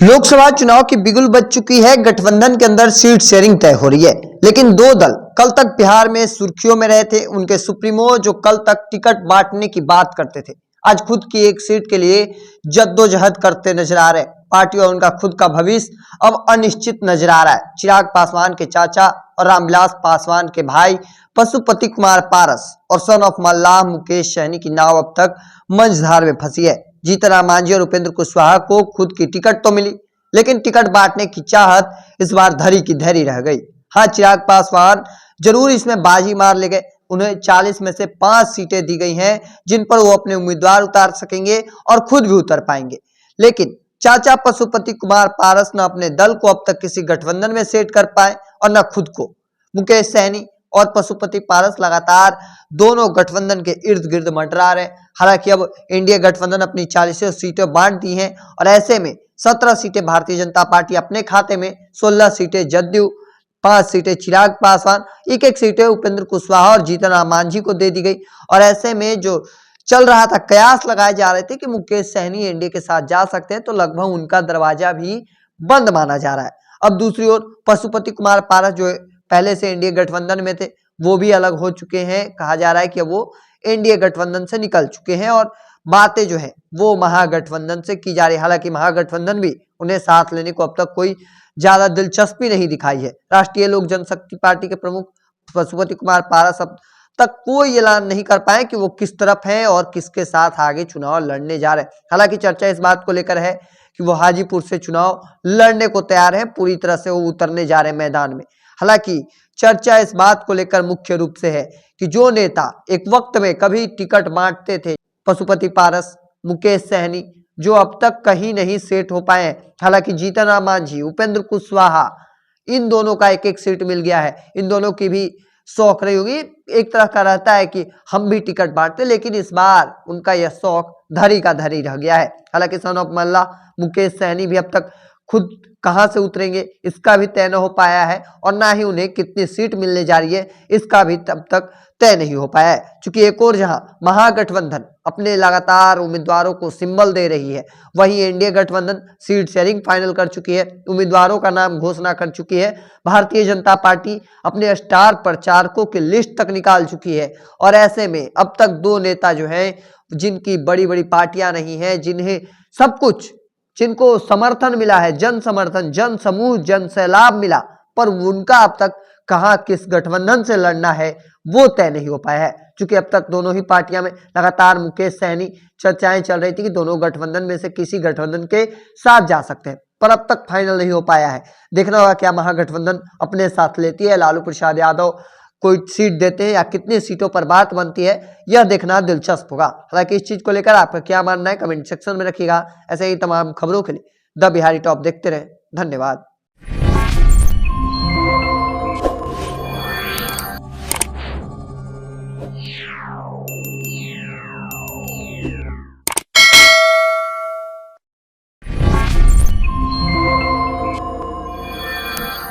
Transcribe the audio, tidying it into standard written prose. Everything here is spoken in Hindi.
लोकसभा चुनाव की बिगुल बज चुकी है। गठबंधन के अंदर सीट शेयरिंग तय हो रही है, लेकिन दो दल कल तक बिहार में सुर्खियों में रहे थे। उनके सुप्रीमो जो कल तक टिकट बांटने की बात करते थे, आज खुद की एक सीट के लिए जद्दोजहद करते नजर आ रहे हैं। पार्टी और उनका खुद का भविष्य अब अनिश्चित नजर आ रहा है। चिराग पासवान के चाचा और रामविलास पासवान के भाई पशुपति कुमार पारस और सन ऑफ मल्लाह मुकेश सहनी की नाव अब तक मंझधार में फंसी है। जीतन राम मांझी और उपेंद्र कुशवाहा को खुद की टिकट तो मिली, लेकिन टिकट बांटने की चाहत इस बार धरी की धरी रह गई। हाँ, चिराग पासवान जरूर इसमें बाजी मार ले गए। उन्हें 40 में से 5 सीटें दी गई हैं, जिन पर वो अपने उम्मीदवार उतार सकेंगे और खुद भी उतर पाएंगे। लेकिन चाचा पशुपति कुमार पारस न अपने दल को अब तक किसी गठबंधन में सेट कर पाए और न खुद को। मुकेश सहनी और पशुपति पारस लगातार दोनों गठबंधन के इर्द गिर्द मंडरा रहे। हालांकि अब एनडीए गठबंधन अपनी 40 सीटें बांट दी हैं और ऐसे में 17 सीटें भारतीय जनता पार्टी अपने खाते में, 16 सीटें जदयू, 5 सीटें चिराग पासवान, एक सीटें उपेंद्र कुशवाहा और जीतन राम मांझी को दे दी गई। और ऐसे में जो चल रहा था, कयास लगाए जा रहे थे कि मुकेश सहनी एनडीए के साथ जा सकते हैं, तो लगभग उनका दरवाजा भी बंद माना जा रहा है। अब दूसरी ओर पशुपति कुमार पारस जो पहले से एनडीए गठबंधन में थे, वो भी अलग हो चुके हैं। कहा जा रहा है कि वो एनडीए गठबंधन से निकल चुके हैं और बातें जो है वो महागठबंधन से की जा रही है। हालांकि महागठबंधन भी उन्हें साथ लेने को अब तक कोई ज्यादा दिलचस्पी नहीं दिखाई है। राष्ट्रीय लोक जनशक्ति पार्टी के प्रमुख पशुपति कुमार पारस अब तक कोई ऐलान नहीं कर पाए कि वो किस तरफ हैं और किसके साथ आगे चुनाव लड़ने जा रहे हैं। हालांकि चर्चा इस बात को लेकर है कि वो हाजीपुर से चुनाव लड़ने को तैयार है, पूरी तरह से वो उतरने जा रहे हैं मैदान में। हालांकि चर्चा इस बात को लेकर मुख्य रूप से है कि जो नेता एक वक्त में कभी टिकट बांटते थे, पशुपति पारस, मुकेश सहनी, जो अब तक कहीं नहीं सेट हो पाए। हालांकि जीतन राम मांझी, उपेंद्र कुशवाहा, इन दोनों का एक सीट मिल गया है। इन दोनों की भी शौक रही होगी, एक तरह का रहता है कि हम भी टिकट बांटते, लेकिन इस बार उनका यह शौक धरी का धरी रह गया है। हालांकि सन ऑफ मल्ला मुकेश सहनी भी अब तक खुद कहां से उतरेंगे इसका भी तय न हो पाया है, और ना ही उन्हें कितनी सीट मिलने जा रही है इसका भी तब तक तय नहीं हो पाया है। चूंकि एक और जहां महागठबंधन अपने लगातार उम्मीदवारों को सिंबल दे रही है, वहीं एनडीए गठबंधन सीट शेयरिंग फाइनल कर चुकी है, उम्मीदवारों का नाम घोषणा कर चुकी है। भारतीय जनता पार्टी अपने स्टार प्रचारकों की लिस्ट तक निकाल चुकी है। और ऐसे में अब तक दो नेता जो हैं, जिनकी बड़ी बड़ी पार्टियां नहीं है, जिन्हें सब कुछ, जिनको समर्थन मिला है, जन समर्थन, जन समूह, जन सैलाब मिला, पर उनका अब तक कहां किस गठबंधन से लड़ना है वो तय नहीं हो पाया है। क्योंकि अब तक दोनों ही पार्टियां में लगातार मुकेश सहनी चर्चाएं चल रही थी कि दोनों गठबंधन में से किसी गठबंधन के साथ जा सकते हैं, पर अब तक फाइनल नहीं हो पाया है। देखना होगा क्या महागठबंधन अपने साथ लेती है, लालू प्रसाद यादव कोई सीट देते हैं या कितनी सीटों पर बात बनती है, यह देखना दिलचस्प होगा। हालांकि इस चीज को लेकर आपका क्या मानना है कमेंट सेक्शन में रखिएगा। ऐसे ही तमाम खबरों के लिए द बिहारी टॉप देखते रहे। धन्यवाद।